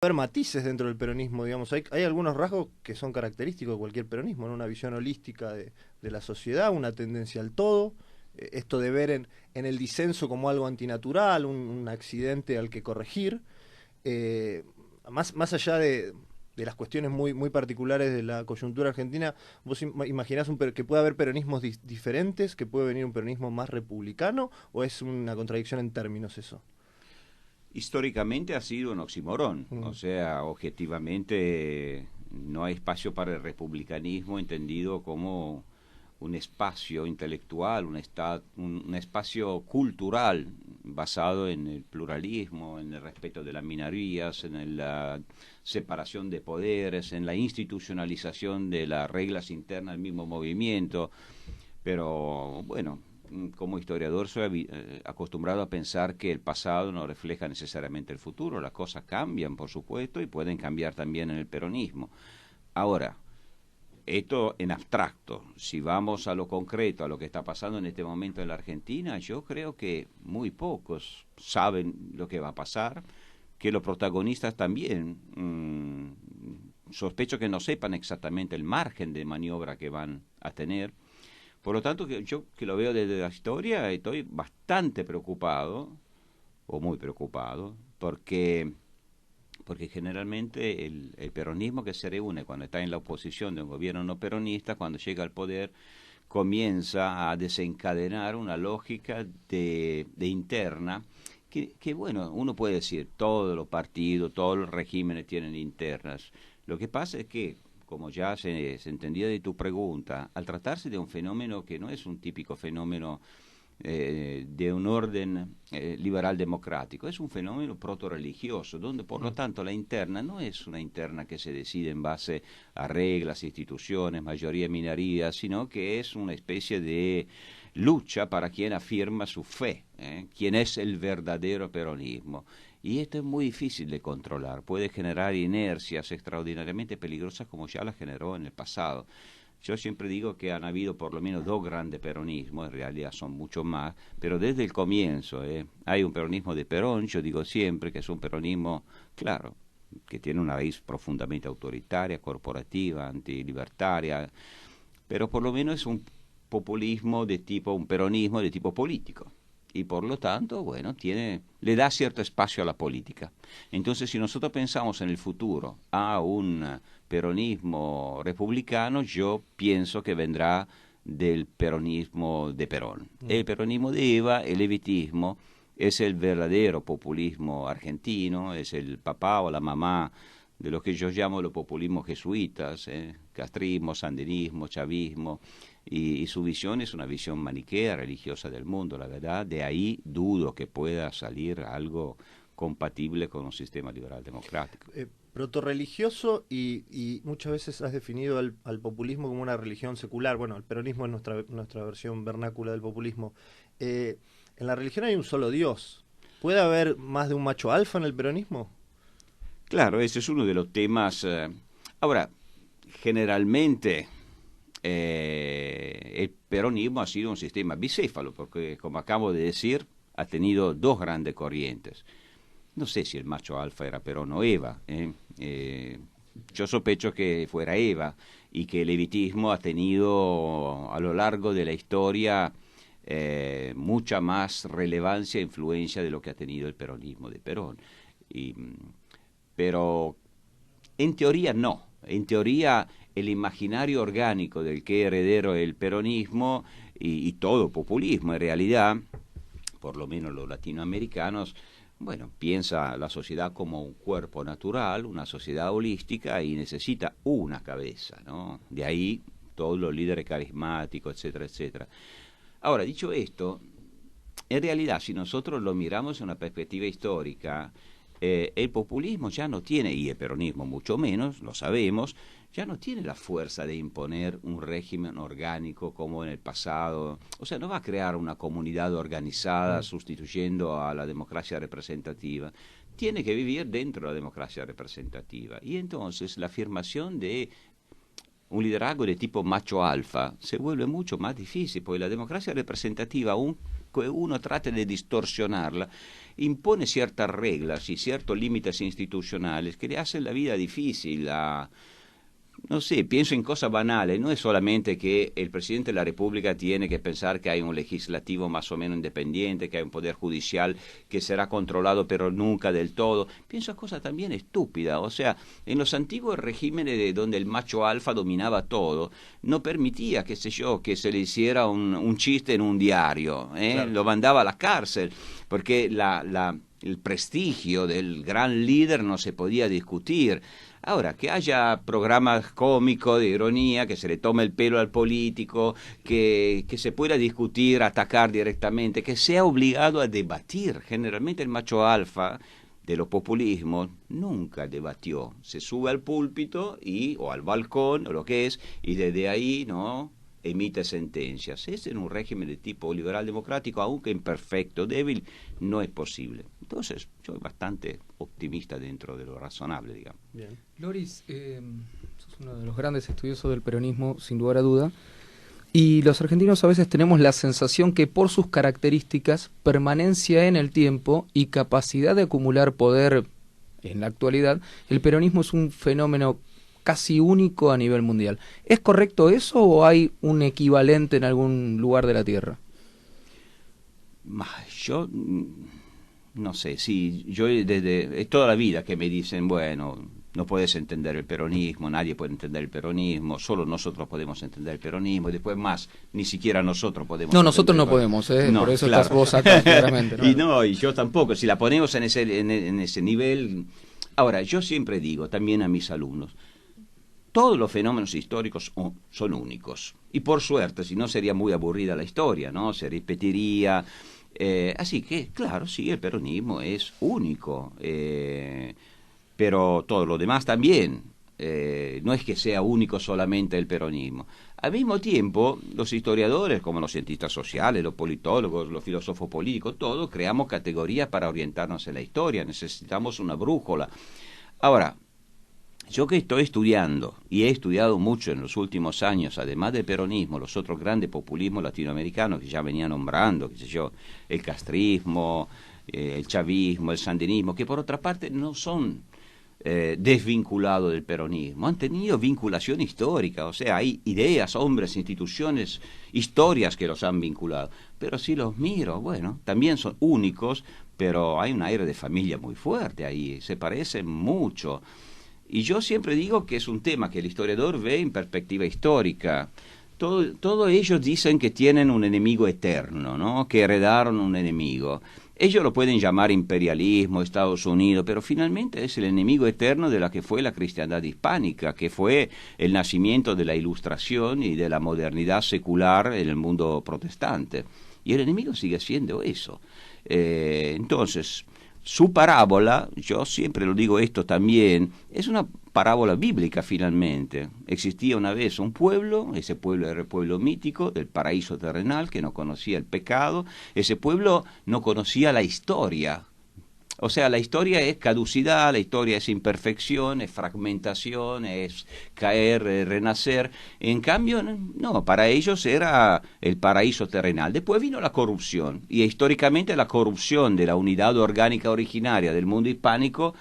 haber matices dentro del peronismo, digamos. Hay algunos rasgos que son característicos de cualquier peronismo, ¿no? Una visión holística de la sociedad, una tendencia al todo, esto de ver en el disenso como algo antinatural, un accidente al que corregir. Eh, más allá de las cuestiones muy particulares de la coyuntura argentina, ¿vos imaginás que puede haber peronismos diferentes, que puede venir un peronismo más republicano, o es una contradicción en términos eso? Históricamente ha sido un oxímoron, o Mm. sea, objetivamente no hay espacio para el republicanismo entendido como un espacio intelectual, un espacio cultural basado en el pluralismo, en el respeto de las minorías, la separación de poderes, en la institucionalización de las reglas internas del mismo movimiento. Pero bueno, como historiador soy acostumbrado a pensar que el pasado no refleja necesariamente el futuro. Las cosas cambian, por supuesto, y pueden cambiar también en el peronismo. Ahora, esto en abstracto. Si vamos a lo concreto, a lo que está pasando en este momento en la Argentina, yo creo que muy pocos saben lo que va a pasar, que los protagonistas también sospecho que no sepan exactamente el margen de maniobra que van a tener. Por lo tanto, yo que lo veo desde la historia, estoy bastante preocupado, o muy preocupado, porque generalmente el peronismo que se reúne cuando está en la oposición de un gobierno no peronista, cuando llega al poder, comienza a desencadenar una lógica de interna que, bueno, uno puede decir, todos los partidos, todos los regímenes tienen internas. Lo que pasa es que, como ya se entendía de tu pregunta, al tratarse de un fenómeno que no es un típico fenómeno de un orden liberal democrático. Es un fenómeno proto-religioso, donde por lo tanto la interna no es una interna que se decide en base a reglas, instituciones, mayoría, minoría, sino que es una especie de lucha para quien afirma su fe, quien es el verdadero peronismo. Y esto es muy difícil de controlar, puede generar inercias extraordinariamente peligrosas como ya las generó en el pasado. Yo siempre digo que han habido por lo menos dos grandes peronismos, en realidad son muchos más, pero desde el comienzo hay un peronismo de Perón, yo digo siempre que es un peronismo, claro, que tiene una raíz profundamente autoritaria, corporativa, antilibertaria, pero por lo menos es un populismo de tipo, un peronismo de tipo político. Y por lo tanto, bueno, le da cierto espacio a la política. Entonces, si nosotros pensamos en el futuro a un peronismo republicano, yo pienso que vendrá del peronismo de Perón. Mm. El peronismo de Eva, el levitismo, es el verdadero populismo argentino, es el papá o la mamá de lo que yo llamo los populismos jesuitas, castrismo, sandinismo, chavismo, y su visión es una visión maniquea, religiosa del mundo, la verdad. De ahí dudo que pueda salir algo compatible con un sistema liberal democrático. Protorreligioso y muchas veces has definido al populismo como una religión secular. Bueno, el peronismo es nuestra versión vernácula del populismo. En la religión hay un solo Dios. ¿Puede haber más de un macho alfa en el peronismo? Claro, ese es uno de los temas. Ahora, generalmente el peronismo ha sido un sistema bicéfalo, porque como acabo de decir, ha tenido dos grandes corrientes. No sé si el macho alfa era Perón o Eva. Yo sospecho que fuera Eva y que el levitismo ha tenido a lo largo de la historia mucha más relevancia e influencia de lo que ha tenido el peronismo de Perón. Y, pero en teoría no. En teoría el imaginario orgánico del que heredero el peronismo y todo populismo en realidad, por lo menos los latinoamericanos, bueno, piensa la sociedad como un cuerpo natural, una sociedad holística y necesita una cabeza, ¿no? De ahí todos los líderes carismáticos, etcétera, etcétera. Ahora, dicho esto, en realidad, si nosotros lo miramos en una perspectiva histórica, el populismo ya no tiene, y el peronismo mucho menos, lo sabemos, ya no tiene la fuerza de imponer un régimen orgánico como en el pasado. O sea, no va a crear una comunidad organizada Mm. sustituyendo a la democracia representativa. Tiene que vivir dentro de la democracia representativa. Y entonces la afirmación de un liderazgo de tipo macho alfa se vuelve mucho más difícil, porque la democracia representativa, aún que uno trate de distorsionarla, impone ciertas reglas y ciertos límites institucionales que le hacen la vida difícil a... No sé, pienso en cosas banales, no es solamente que el presidente de la República tiene que pensar que hay un legislativo más o menos independiente, que hay un poder judicial que será controlado pero nunca del todo. Pienso en cosas también estúpidas, o sea, en los antiguos regímenes de donde el macho alfa dominaba todo, no permitía, qué sé yo, que se le hiciera un chiste en un diario, Claro. lo mandaba a la cárcel, porque el prestigio del gran líder no se podía discutir. Ahora, que haya programas cómicos, de ironía, que se le tome el pelo al político, que se pueda discutir, atacar directamente, que sea obligado a debatir. Generalmente el macho alfa de los populismos nunca debatió. Se sube al púlpito o al balcón, o lo que es, y desde ahí no emite sentencias. Es en un régimen de tipo liberal democrático, aunque imperfecto, débil, no es posible. Entonces, yo soy bastante optimista dentro de lo razonable, digamos. Bien. Loris, sos uno de los grandes estudiosos del peronismo, sin lugar a duda, y los argentinos a veces tenemos la sensación que por sus características, permanencia en el tiempo y capacidad de acumular poder en la actualidad, el peronismo es un fenómeno casi único a nivel mundial. ¿Es correcto eso o hay un equivalente en algún lugar de la Tierra? Yo no sé, sí, yo desde toda la vida que me dicen, bueno, no puedes entender el peronismo, nadie puede entender el peronismo, solo nosotros podemos entender el peronismo, y después más, ni siquiera nosotros podemos. No, nosotros no podemos, no, por eso claro. estás vos acá, claramente. ¿No? y yo tampoco, si la ponemos en ese nivel. Ahora, yo siempre digo, también a mis alumnos, todos los fenómenos históricos son únicos, y por suerte, si no sería muy aburrida la historia, ¿no? Se repetiría. Así que, claro, sí, el peronismo es único, pero todo lo demás también. No es que sea único solamente el peronismo. Al mismo tiempo, los historiadores, como los cientistas sociales, los politólogos, los filósofos políticos, todos creamos categorías para orientarnos en la historia. Necesitamos una brújula. Ahora, yo que estoy estudiando, y he estudiado mucho en los últimos años, además del peronismo, los otros grandes populismos latinoamericanos que ya venía nombrando, qué sé yo, el castrismo, el chavismo, el sandinismo, que por otra parte no son desvinculados del peronismo, han tenido vinculación histórica, o sea, hay ideas, hombres, instituciones, historias que los han vinculado. Pero si los miro, bueno, también son únicos, pero hay un aire de familia muy fuerte ahí, se parecen mucho. Y yo siempre digo que es un tema que el historiador ve en perspectiva histórica. Todos ellos dicen que tienen un enemigo eterno, ¿no? Que heredaron un enemigo. Ellos lo pueden llamar imperialismo, Estados Unidos, pero finalmente es el enemigo eterno de la que fue la cristiandad hispánica, que fue el nacimiento de la Ilustración y de la modernidad secular en el mundo protestante. Y el enemigo sigue siendo eso. Entonces, su parábola, yo siempre lo digo esto también, es una parábola bíblica finalmente. Existía una vez un pueblo, ese pueblo era el pueblo mítico del paraíso terrenal, que no conocía el pecado, ese pueblo no conocía la historia. O sea, la historia es caducidad, la historia es imperfección, es fragmentación, es caer, renacer. En cambio, no, para ellos era el paraíso terrenal. Después vino la corrupción, y históricamente la corrupción de la unidad orgánica originaria del mundo hispánico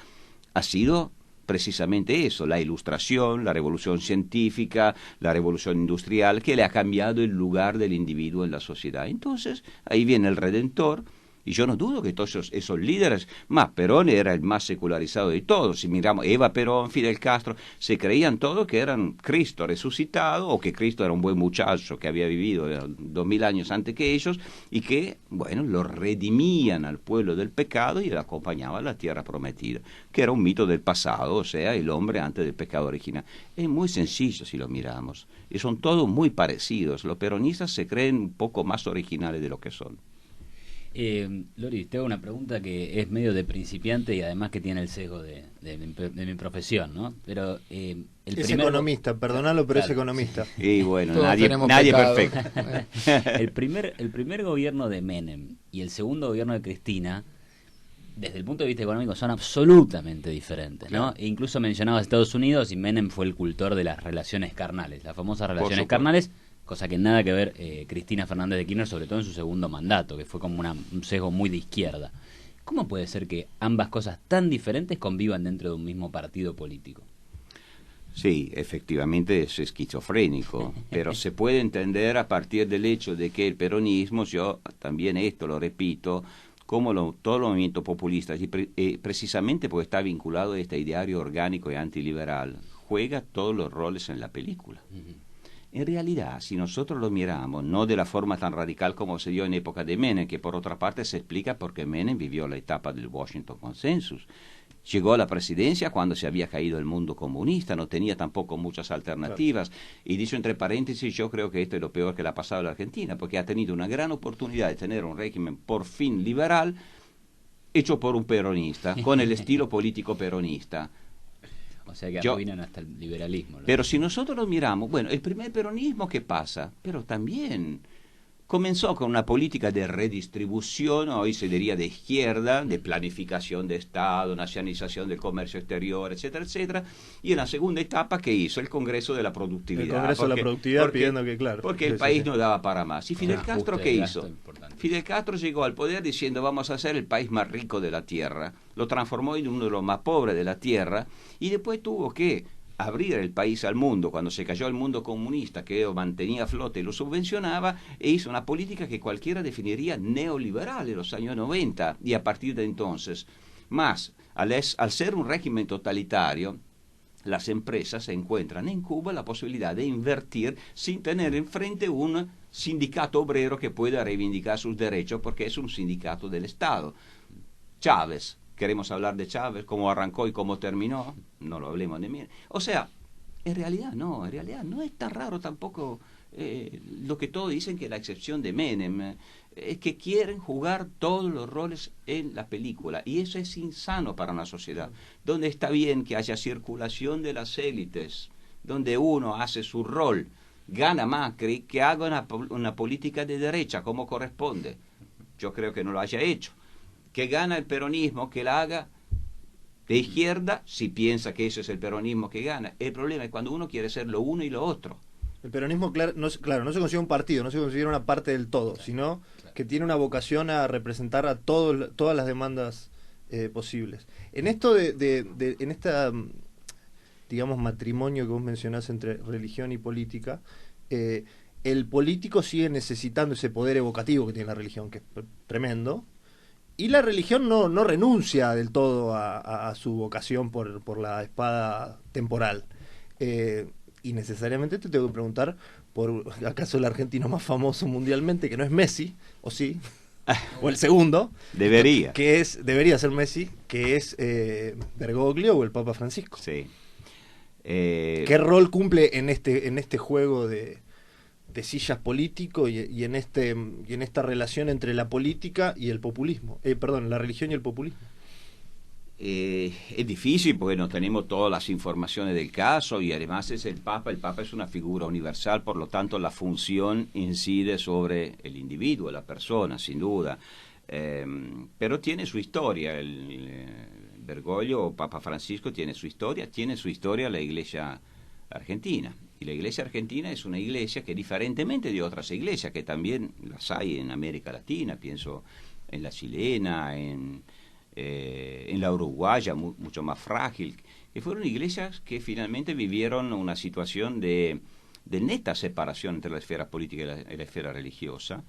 ha sido precisamente eso, la Ilustración, la revolución científica, la revolución industrial, que le ha cambiado el lugar del individuo en la sociedad. Entonces, ahí viene el Redentor. Y yo no dudo que todos esos líderes, más Perón era el más secularizado de todos, si miramos Eva Perón, Fidel Castro, se creían todos que eran Cristo resucitado, o que Cristo era un buen muchacho que había vivido 2000 años antes que ellos, y que, bueno, lo redimían al pueblo del pecado y le acompañaban a la tierra prometida, que era un mito del pasado, o sea, el hombre antes del pecado original. Es muy sencillo si lo miramos, y son todos muy parecidos. Los peronistas se creen un poco más originales de lo que son. Loris, te hago una pregunta que es medio de principiante y además que tiene el sesgo de mi profesión, ¿no? Pero es economista, perdonalo, pero claro, es economista. Y bueno, todos nadie perfecto. El primer gobierno de Menem y el segundo gobierno de Cristina, desde el punto de vista económico, son absolutamente diferentes, ¿no? Claro. E incluso mencionabas Estados Unidos, y Menem fue el cultor de las relaciones carnales, las famosas relaciones carnales, cosa que nada que ver Cristina Fernández de Kirchner, sobre todo en su segundo mandato, que fue como un sesgo muy de izquierda. ¿Cómo puede ser que ambas cosas tan diferentes convivan dentro de un mismo partido político? Sí, efectivamente es esquizofrénico, pero se puede entender a partir del hecho de que el peronismo, yo también esto lo repito, como todo el movimiento populista, y precisamente porque está vinculado a este ideario orgánico y antiliberal, juega todos los roles en la película. En realidad, si nosotros lo miramos, no de la forma tan radical como se dio en época de Menem, que por otra parte se explica porque Menem vivió la etapa del Washington Consensus. Llegó a la presidencia cuando se había caído el mundo comunista, no tenía tampoco muchas alternativas. Claro. Y dicho entre paréntesis, yo creo que esto es lo peor que le ha pasado a la Argentina, porque ha tenido una gran oportunidad de tener un régimen por fin liberal, hecho por un peronista, con el estilo político peronista. O sea que arruinan hasta el liberalismo. Pero si nosotros lo miramos, bueno, el primer peronismo, ¿qué pasa? Pero también comenzó con una política de redistribución, hoy se diría de izquierda, de planificación de Estado, nacionalización del comercio exterior, etcétera, etcétera. Y en la segunda etapa, ¿qué hizo? El Congreso de la Productividad. El Congreso de la Productividad pidiendo que, claro. Porque el país no daba para más. ¿Y Fidel Castro qué hizo? Fidel Castro llegó al poder diciendo vamos a hacer el país más rico de la tierra. Lo transformó en uno de los más pobres de la tierra y después tuvo que abrir el país al mundo cuando se cayó el mundo comunista que lo mantenía a flote y lo subvencionaba, e hizo una política que cualquiera definiría neoliberal en los años 90 y a partir de entonces. Más, al ser un régimen totalitario, las empresas encuentran en Cuba la posibilidad de invertir sin tener enfrente un sindicato obrero que pueda reivindicar sus derechos porque es un sindicato del Estado. Chávez. Queremos hablar de Chávez, cómo arrancó y cómo terminó, no lo hablemos de mí. O sea, en realidad no es tan raro tampoco lo que todos dicen que la excepción de Menem, es que quieren jugar todos los roles en la película, y eso es insano para una sociedad, donde está bien que haya circulación de las élites, donde uno hace su rol, gana Macri, que haga una política de derecha como corresponde. Yo creo que no lo haya hecho. Que gana el peronismo, que la haga de izquierda, si piensa que ese es el peronismo que gana. El problema es cuando uno quiere ser lo uno y lo otro. El peronismo, claro, no se considera un partido, no se considera una parte del todo, sino que tiene una vocación a representar a todas las demandas posibles. En esto en esta, digamos, matrimonio que vos mencionás entre religión y política, el político sigue necesitando ese poder evocativo que tiene la religión, que es tremendo. Y la religión no renuncia del todo a su vocación por la espada temporal. Y necesariamente te tengo que preguntar por acaso el argentino más famoso mundialmente, que no es Messi, o sí, o el segundo. Debería. Debería ser Messi, que es Bergoglio o el Papa Francisco. Sí. ¿Qué rol cumple en este juego de sillas político y en esta relación entre la política y el populismo, la religión y el populismo? Es difícil porque no tenemos todas las informaciones del caso y además es el Papa es una figura universal, por lo tanto la función incide sobre el individuo, la persona, sin duda, pero tiene su historia, Bergoglio o Papa Francisco tiene su historia la Iglesia argentina. Y la Iglesia argentina es una iglesia que, diferentemente de otras iglesias, que también las hay en América Latina, pienso en la chilena, en la uruguaya, mucho más frágil, que fueron iglesias que finalmente vivieron una situación de neta separación entre la esfera política y la esfera religiosa,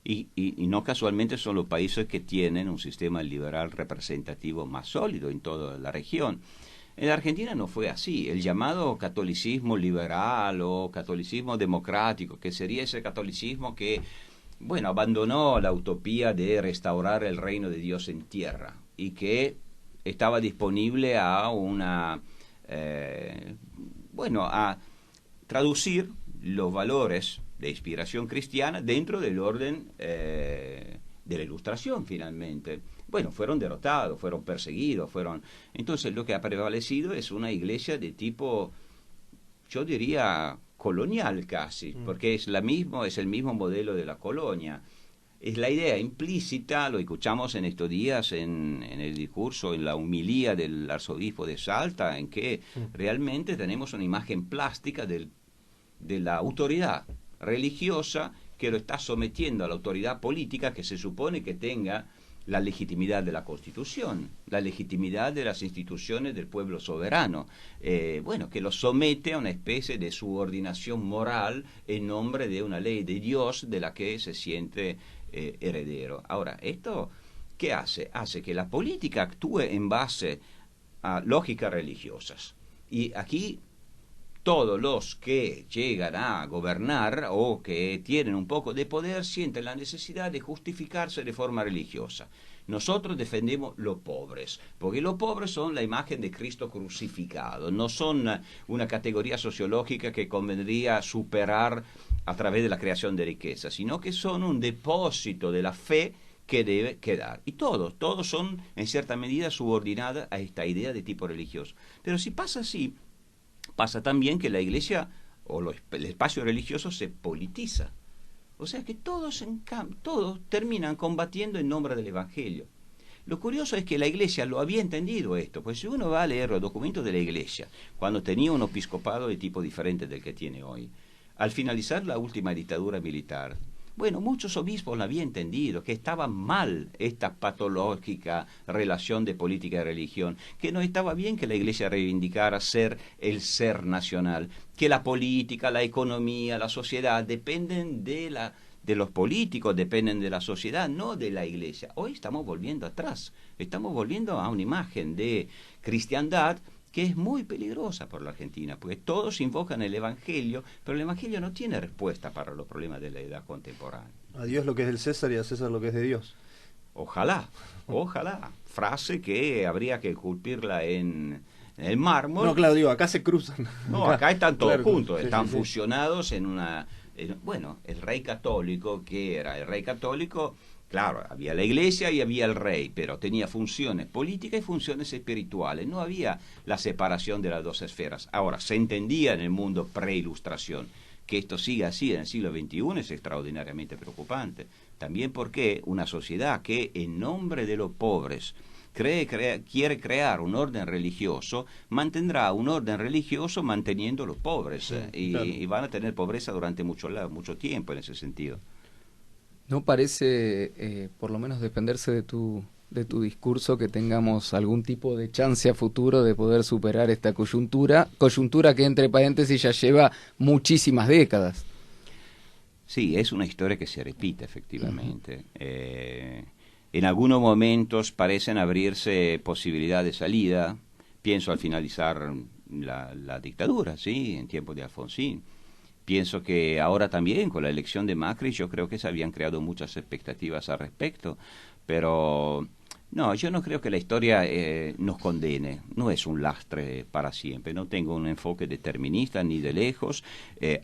y no casualmente son los países que tienen un sistema liberal representativo más sólido en toda la región. En la Argentina no fue así. El llamado catolicismo liberal o catolicismo democrático, que sería ese catolicismo que, bueno, abandonó la utopía de restaurar el reino de Dios en tierra y que estaba disponible a a traducir los valores de inspiración cristiana dentro del orden de la Ilustración, finalmente. Bueno, fueron derrotados, fueron perseguidos, Entonces lo que ha prevalecido es una iglesia de tipo, yo diría, colonial casi, porque es el mismo modelo de la colonia. Es la idea implícita, lo escuchamos en estos días en el discurso, en la homilía del arzobispo de Salta, en que realmente tenemos una imagen plástica de la autoridad. religiosa que lo está sometiendo a la autoridad política que se supone que tenga la legitimidad de la Constitución, la legitimidad de las instituciones del pueblo soberano, que lo somete a una especie de subordinación moral en nombre de una ley de Dios de la que se siente heredero. Ahora, ¿esto qué hace? Hace que la política actúe en base a lógicas religiosas. Y aquí todos los que llegan a gobernar o que tienen un poco de poder sienten la necesidad de justificarse de forma religiosa. Nosotros defendemos los pobres, porque los pobres son la imagen de Cristo crucificado, no son una categoría sociológica que convendría superar a través de la creación de riqueza, sino que son un depósito de la fe que debe quedar. Y todos son en cierta medida subordinados a esta idea de tipo religioso. Pero si pasa así, pasa también que la iglesia o el espacio religioso se politiza. O sea que todos terminan combatiendo en nombre del Evangelio. Lo curioso es que la iglesia lo había entendido esto, pues si uno va a leer los documentos de la iglesia, cuando tenía un episcopado de tipo diferente del que tiene hoy, al finalizar la última dictadura militar, bueno, muchos obispos lo habían entendido, que estaba mal esta patológica relación de política y religión, que no estaba bien que la iglesia reivindicara ser el ser nacional, que la política, la economía, la sociedad dependen de los políticos, dependen de la sociedad, no de la iglesia. Hoy estamos volviendo atrás, estamos volviendo a una imagen de cristiandad que es muy peligrosa por la Argentina, porque todos invocan el Evangelio, pero el Evangelio no tiene respuesta para los problemas de la edad contemporánea. A Dios lo que es del César y a César lo que es de Dios. Ojalá. Frase que habría que esculpirla en el mármol. No, claro, digo, acá se cruzan. No, acá están todos claro, juntos, sí, están sí, fusionados en una... bueno, el rey católico, ¿qué era? El rey católico... Claro, había la iglesia y había el rey, pero tenía funciones políticas y funciones espirituales. No había la separación de las dos esferas. Ahora, se entendía en el mundo pre-ilustración. Que esto siga así en el siglo XXI es extraordinariamente preocupante. También porque una sociedad que en nombre de los pobres quiere crear un orden religioso, mantendrá un orden religioso manteniendo los pobres. Y van a tener pobreza durante mucho tiempo en ese sentido. ¿No parece, por lo menos defenderse de tu discurso, que tengamos algún tipo de chance a futuro de poder superar esta coyuntura que entre paréntesis ya lleva muchísimas décadas? Sí, es una historia que se repite efectivamente. En algunos momentos parecen abrirse posibilidades de salida. Pienso al finalizar la dictadura, ¿sí? En tiempos de Alfonsín. Pienso que ahora también, con la elección de Macri, yo creo que se habían creado muchas expectativas al respecto, pero no, yo no creo que la historia nos condene, no es un lastre para siempre, no tengo un enfoque determinista ni de lejos.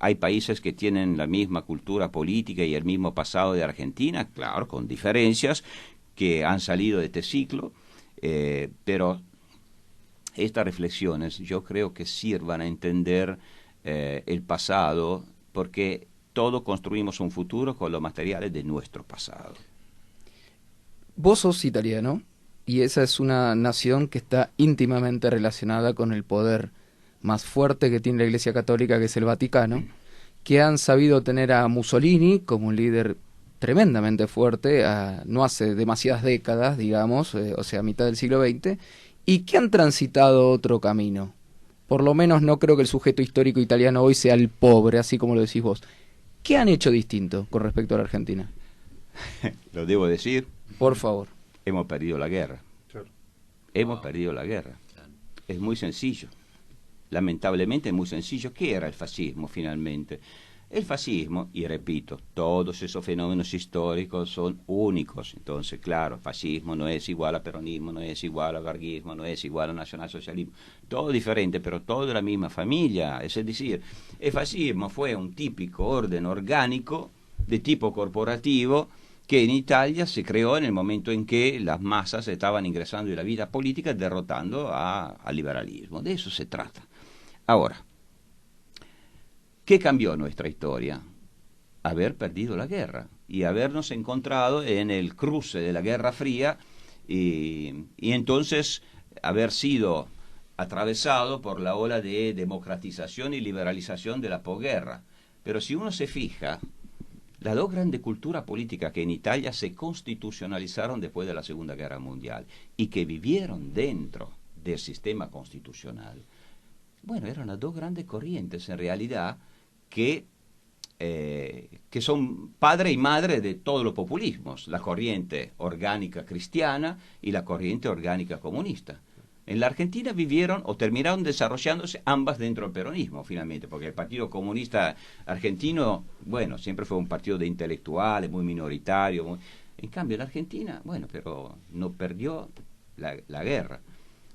Hay países que tienen la misma cultura política y el mismo pasado de Argentina, claro, con diferencias, que han salido de este ciclo, pero estas reflexiones yo creo que sirvan a entender el pasado, porque todos construimos un futuro con los materiales de nuestro pasado. Vos sos italiano y esa es una nación que está íntimamente relacionada con el poder más fuerte que tiene la Iglesia Católica, que es el Vaticano, que han sabido tener a Mussolini como un líder tremendamente fuerte, no hace demasiadas décadas, digamos, o sea, a mitad del siglo XX, y que han transitado otro camino. Por lo menos no creo que el sujeto histórico italiano hoy sea el pobre, así como lo decís vos. ¿Qué han hecho distinto con respecto a la Argentina? Lo debo decir. Por favor. Hemos perdido la guerra. Claro. Hemos perdido la guerra. Es muy sencillo. Lamentablemente es muy sencillo. ¿Qué era el fascismo finalmente? El fascismo, y repito, todos esos fenómenos históricos son únicos. Entonces, claro, fascismo no es igual a peronismo, no es igual a varguismo, no es igual a nacionalsocialismo. Todo diferente, pero todo de la misma familia. Es decir, el fascismo fue un típico orden orgánico de tipo corporativo que en Italia se creó en el momento en que las masas estaban ingresando en la vida política, derrotando al liberalismo. De eso se trata. Ahora, ¿qué cambió nuestra historia? Haber perdido la guerra y habernos encontrado en el cruce de la Guerra Fría y entonces haber sido atravesado por la ola de democratización y liberalización de la posguerra. Pero si uno se fija, las dos grandes culturas políticas que en Italia se constitucionalizaron después de la Segunda Guerra Mundial y que vivieron dentro del sistema constitucional, bueno, eran las dos grandes corrientes en realidad que son padre y madre de todos los populismos, la corriente orgánica cristiana y la corriente orgánica comunista. En la Argentina vivieron o terminaron desarrollándose ambas dentro del peronismo, finalmente, porque el Partido Comunista Argentino, bueno, siempre fue un partido de intelectuales, muy minoritario. En cambio, la Argentina, bueno, pero no perdió la guerra.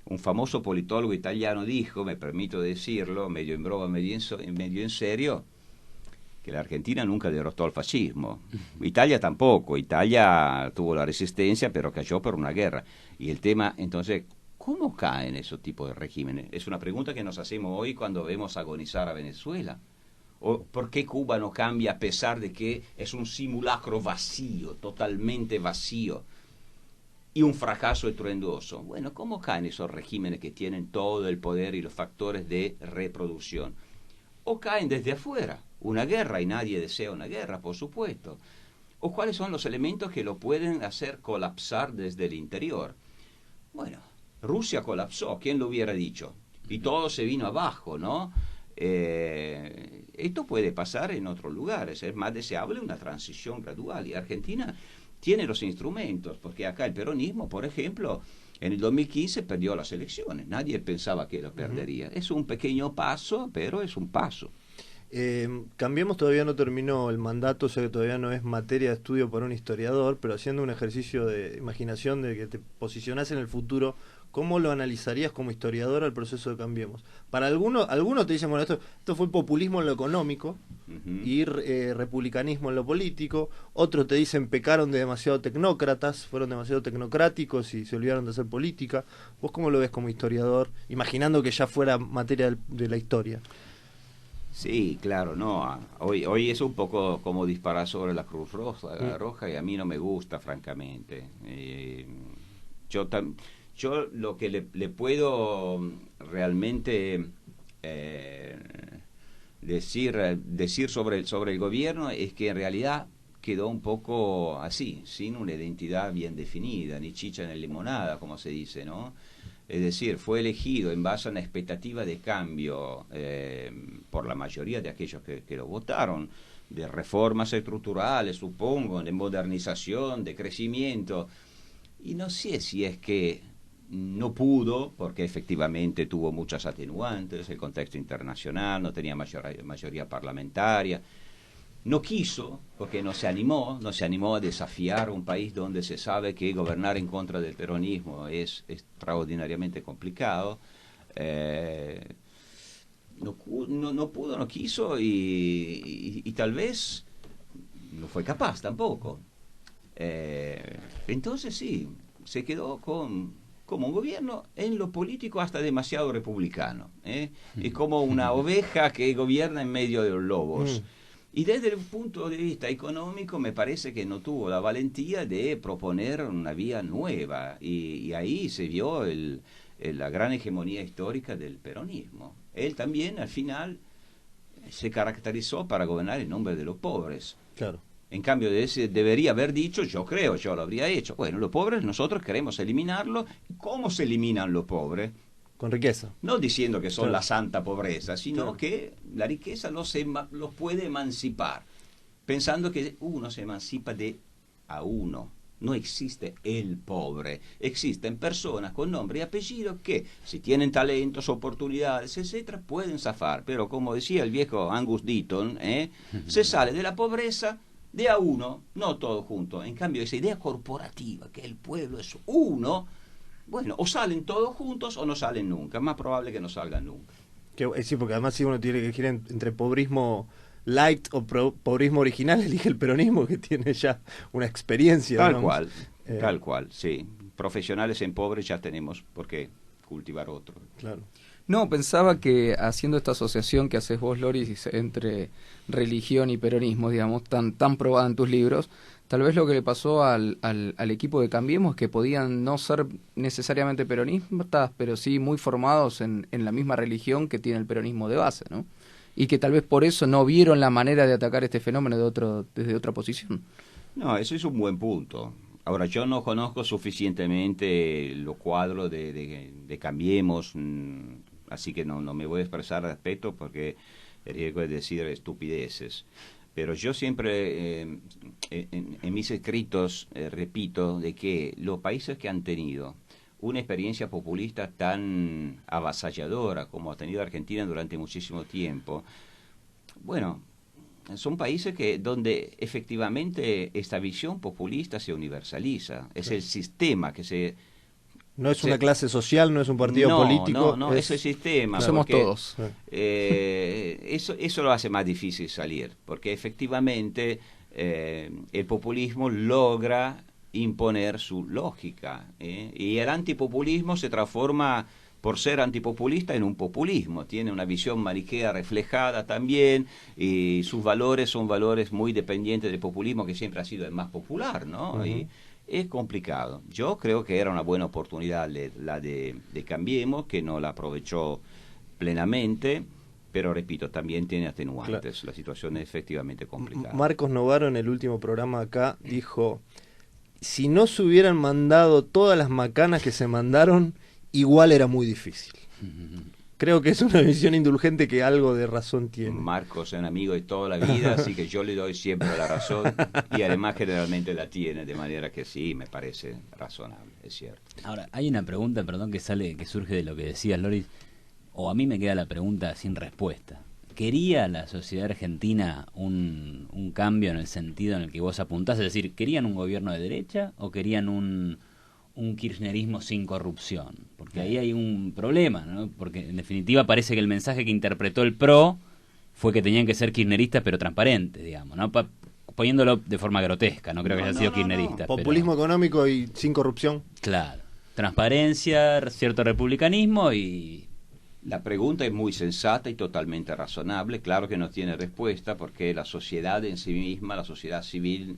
Un famoso politólogo italiano dijo, me permito decirlo, medio en broma, medio en serio, que la Argentina nunca derrotó al fascismo. Italia tampoco. Italia tuvo la resistencia, pero cayó por una guerra. Y el tema, entonces, ¿cómo caen esos tipos de regímenes? Es una pregunta que nos hacemos hoy cuando vemos agonizar a Venezuela. ¿O por qué Cuba no cambia a pesar de que es un simulacro vacío, totalmente vacío, y un fracaso estruendoso? Bueno, ¿cómo caen esos regímenes que tienen todo el poder y los factores de reproducción? O caen desde afuera, una guerra, y nadie desea una guerra, por supuesto. ¿O cuáles son los elementos que lo pueden hacer colapsar desde el interior? Bueno, Rusia colapsó, ¿quién lo hubiera dicho? Y todo se vino abajo, ¿no? Esto puede pasar en otros lugares, es más deseable una transición gradual, y Argentina tiene los instrumentos, porque acá el peronismo, por ejemplo, en el 2015 perdió las elecciones, nadie pensaba que lo perdería. Es un pequeño paso, pero es un paso. Cambiemos todavía no terminó el mandato, o sea que todavía no es materia de estudio para un historiador, pero haciendo un ejercicio de imaginación de que te posicionás en el futuro, ¿cómo lo analizarías como historiador al proceso de Cambiemos? Para algunos te dicen, bueno, esto fue populismo en lo económico y republicanismo en lo político. Otros te dicen, pecaron de demasiado tecnócratas, fueron demasiado tecnocráticos y se olvidaron de hacer política. ¿Vos cómo lo ves como historiador, imaginando que ya fuera materia de la historia? Sí, claro, no. Hoy es un poco como disparar sobre la Cruz Roja y a mí no me gusta, francamente. Yo lo que le puedo realmente decir sobre el gobierno es que en realidad quedó un poco así, sin una identidad bien definida, ni chicha ni limonada, como se dice, ¿no? Es decir, fue elegido en base a una expectativa de cambio por la mayoría de aquellos que lo votaron, de reformas estructurales, supongo, de modernización, de crecimiento. Y no sé si es que no pudo, porque efectivamente tuvo muchas atenuantes, el contexto internacional, no tenía mayoría parlamentaria. No quiso, porque no se animó a desafiar un país donde se sabe que gobernar en contra del peronismo es extraordinariamente complicado. No pudo, no quiso y tal vez no fue capaz tampoco. Entonces sí, se quedó como un gobierno en lo político hasta demasiado republicano. Es como una oveja que gobierna en medio de los lobos. Y desde el punto de vista económico me parece que no tuvo la valentía de proponer una vía nueva y ahí se vio la gran hegemonía histórica del peronismo. Él también al final se caracterizó para gobernar en nombre de los pobres. Claro. En cambio debería haber dicho, yo lo habría hecho. Bueno, los pobres nosotros queremos eliminarlos. ¿Cómo se eliminan los pobres? Con riqueza. No diciendo que son claro. la santa pobreza, sino claro. que la riqueza los puede emancipar, pensando que uno se emancipa a uno. No existe el pobre, existen personas con nombre y apellido que, si tienen talentos, oportunidades, etcétera, pueden zafar. Pero como decía el viejo Angus Deaton, se sale de la pobreza de a uno, no todo junto. En cambio, esa idea corporativa, que el pueblo es uno, bueno, o salen todos juntos o no salen nunca. Es más probable que no salgan nunca. Sí, porque además si uno tiene que elegir entre pobrismo light o pobrismo original, elige el peronismo, que tiene ya una experiencia. Tal cual, sí. Profesionales en pobres ya tenemos por qué cultivar otro. Claro. No, pensaba que haciendo esta asociación que haces vos, Loris, entre religión y peronismo, digamos, tan probada en tus libros, tal vez lo que le pasó al equipo de Cambiemos es que podían no ser necesariamente peronistas, pero sí muy formados en la misma religión que tiene el peronismo de base, ¿no? y que tal vez por eso no vieron la manera de atacar este fenómeno desde otra posición. No, eso es un buen punto. Ahora, yo no conozco suficientemente los cuadros de Cambiemos, así que no me voy a expresar al respecto porque el riesgo es decir estupideces. Pero yo siempre, en mis escritos, repito de que los países que han tenido una experiencia populista tan avasalladora como ha tenido Argentina durante muchísimo tiempo, bueno, son países donde efectivamente esta visión populista se universaliza. Es el sistema que se... No es una clase social, no es un partido político. No, es el sistema. Somos todos. Eso lo hace más difícil salir, porque efectivamente el populismo logra imponer su lógica, y el antipopulismo se transforma, por ser antipopulista, en un populismo. Tiene una visión maniquea reflejada también, y sus valores son valores muy dependientes del populismo, que siempre ha sido el más popular, ¿no? Uh-huh. Y es complicado. Yo creo que era una buena oportunidad la de Cambiemos, que no la aprovechó plenamente, pero repito, también tiene atenuantes. Claro. La situación es efectivamente complicada. Marcos Novaro, en el último programa acá, dijo: si no se hubieran mandado todas las macanas que se mandaron, igual era muy difícil. Creo que es una visión indulgente que algo de razón tiene. Marcos es un amigo de toda la vida, así que yo le doy siempre la razón, y además generalmente la tiene, de manera que sí, me parece razonable, es cierto. Ahora, hay una pregunta, perdón, que surge de lo que decías, Loris, o a mí me queda la pregunta sin respuesta. ¿Quería la sociedad argentina un cambio en el sentido en el que vos apuntás? Es decir, ¿querían un gobierno de derecha o querían un kirchnerismo sin corrupción? Porque ahí hay un problema, ¿no? Porque en definitiva parece que el mensaje que interpretó el PRO fue que tenían que ser kirchneristas pero transparentes, digamos, ¿no? Poniéndolo de forma grotesca, no creo que haya sido kirchnerista. Populismo económico y sin corrupción. Claro, transparencia, cierto republicanismo y... La pregunta es muy sensata y totalmente razonable. Claro que no tiene respuesta porque la sociedad en sí misma, la sociedad civil,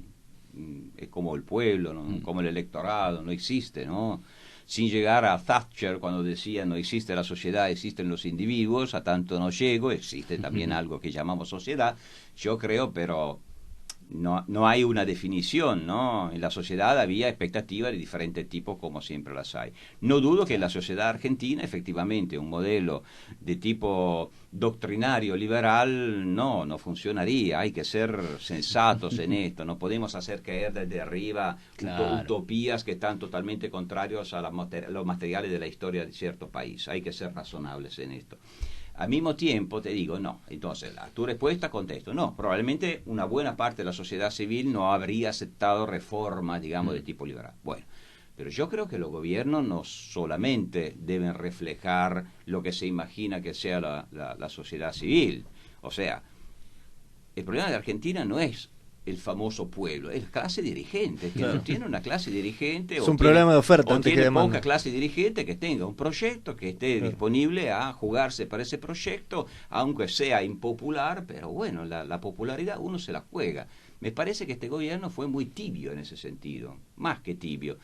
es como el pueblo, ¿no? Como el electorado, no existe, ¿no? Sin llegar a Thatcher cuando decía no existe la sociedad, existen los individuos, a tanto no llego, existe también algo que llamamos sociedad, yo creo, pero no hay una definición, ¿no? En la sociedad había expectativas de diferentes tipos, como siempre las hay. No dudo que en la sociedad argentina, efectivamente, un modelo de tipo doctrinario liberal no funcionaría. Hay que ser sensatos en esto. No podemos hacer caer desde arriba utopías que están totalmente contrarios a los materiales de la historia de cierto país. Hay que ser razonables en esto. Al mismo tiempo te digo, no. Entonces, a tu respuesta contesto, no. Probablemente una buena parte de la sociedad civil no habría aceptado reformas, digamos, de tipo liberal. Bueno, pero yo creo que los gobiernos no solamente deben reflejar lo que se imagina que sea la sociedad civil. O sea, el problema de Argentina no es el famoso pueblo, es la clase dirigente, que no tiene una clase dirigente, es un problema de oferta, o tiene poca clase dirigente que tenga un proyecto, que esté disponible a jugarse para ese proyecto, aunque sea impopular, pero bueno, la popularidad uno se la juega. Me parece que este gobierno fue muy tibio en ese sentido, más que tibio.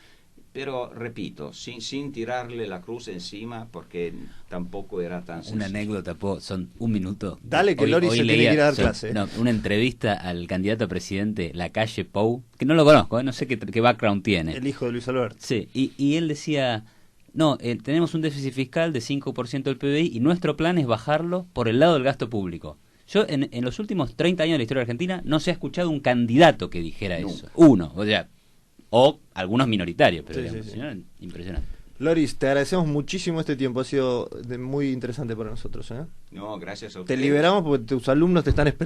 Pero, repito, sin tirarle la cruz encima, porque tampoco era tan sencillo. Una anécdota, son un minuto. Dale, que Lori se tiene que ir a dar clase. No, una entrevista al candidato a presidente Lacalle Pou, que no lo conozco, no sé qué background tiene. El hijo de Luis Alberto. Sí, y él decía, no, tenemos un déficit fiscal de 5% del PBI y nuestro plan es bajarlo por el lado del gasto público. Yo, en los últimos 30 años de la historia de Argentina, no se ha escuchado un candidato que dijera eso. Uno, o sea... o algunos minoritarios, pero digamos, sí. Impresionante. Loris, te agradecemos muchísimo este tiempo, ha sido muy interesante para nosotros. No, gracias a ustedes. ustedes. Te liberamos porque tus alumnos te están esperando.